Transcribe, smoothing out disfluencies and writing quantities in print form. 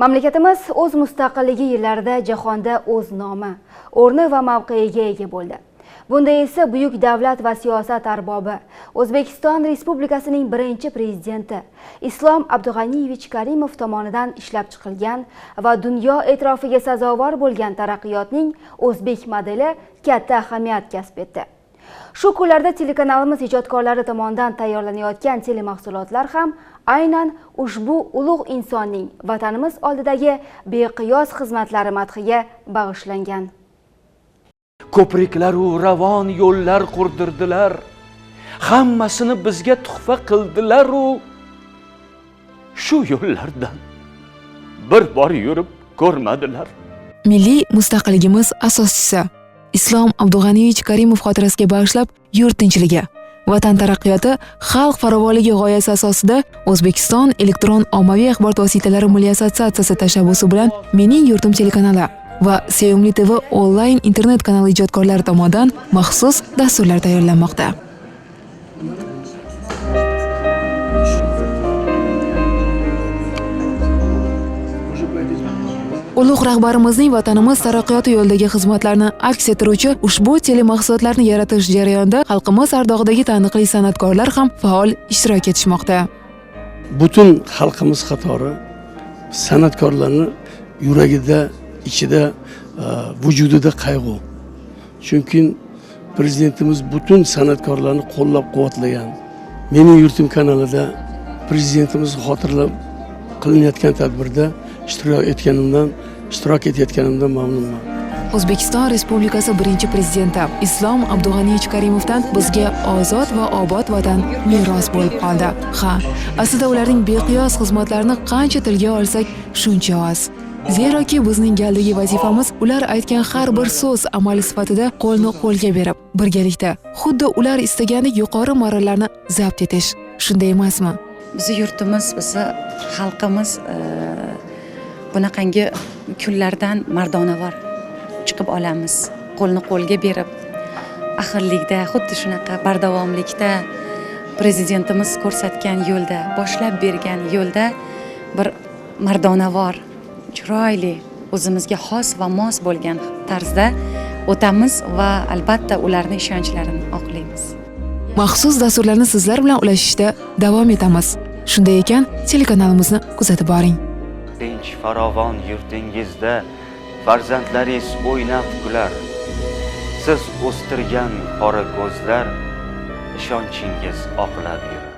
Mamlakatimiz o'z mustaqilligi yillarida jahonda o'z nomi, o'rni va mavqeiga ega bo'ldi. Bunda esa buyuk davlat va siyosat arbobi, O'zbekiston Respublikasining birinchi prezidenti Islom Abdug'aniyevich Karimov tomonidan ishlab chiqilgan va dunyo e'tirofiga sazovor bo'lgan taraqqiyotning o'zbek modeli katta ahamiyat kasb etdi. Shu kunlarda telekanalimiz ijodkorlari tomonidan tayyorlanayotgan telemahsulotlar ham aynan ushbu ulug' insonning vatanimiz oldidagi beqiyos xizmatlari madhiga bag'ishlangan. Ko'priklar u ravon yo'llar qurdirdilar. Hammasini bizga tuhfa qildilar u. Shu yo'llardan bir bor yurib ko'rmadilar. Milliy mustaqilligimiz asoschisi Islom Abdug'aniyevich Karimov xotirasiga bag'ishlab yurt tinchligi, vatan taraqqiyoti, xalq farovonligi g'oyasi asosida O'zbekiston elektron ommaviy axborot vositalari milliy assotsiatsiyasi tashabbusi bilan Mening yurtim telekanali va Sevimli TV onlayn internet kanali ijodkorlari tomonidan maxsus dasturlar tayyorlanmoqda. Ulug' rahbarimizning vatanimiz taraqqiyoti yo'lidagi xizmatlarini aks ettiruvchi ushbu telemahsulotlarni yaratish jarayonida xalqimiz ardog'idagi taniqli san'atkorlar ham faol ishtirok etishmoqda. Butun xalqimiz qatori san'atkorlarni yuragida, ichida, vujudida qayg'u. Chunki prezidentimiz butun san'atkorlarni qo'llab-quvvatlagan. Mening yurtim kanalida prezidentimiz xotirlab qilinayotgan tadbirda ishtirok etayotganimdan mamnunman. O'zbekiston Respublikasi birinchi prezidenti Islom Abdug'aniyevich Karimovdan bizga ozod va obod vatan meros bo'lib qoldi. Ha, aslida ularning beqiyos xizmatlarini qancha tilga olsak, shuncha oz. Zeroki bizning galdagi vazifamiz ular aytgan har bir so'z amali sifatida qo'lni qo'lga berib, birgalikda xuddi ular istagandek yuqori marralarni zabt etish. Shunday emasmi? Bizi yurtimiz, bizi xalqimiz bunaqangi kunlardan mardonavor chiqib olamiz. Qo'lni qo'lga berib, ahillikda, xuddi shunaqa bardavomlikda prezidentimiz ko'rsatgan yo'lda, boshlab bergan yo'lda bir mardonavor, chiroyli, o'zimizga xos va mos bo'lgan tarzda o'tamiz va albatta ularning ishonchlarini oqlaymiz. Maxsus dasturlarni sizlar bilan ulashishda davom etamiz. Shunday ekan, telekanalimizni kuzatib boring. Tinch farovon yurtingizda farzandlaringiz o'ynab kular. Siz o'stirgan qora ko'zlar ishonchingiz oqlab yurar.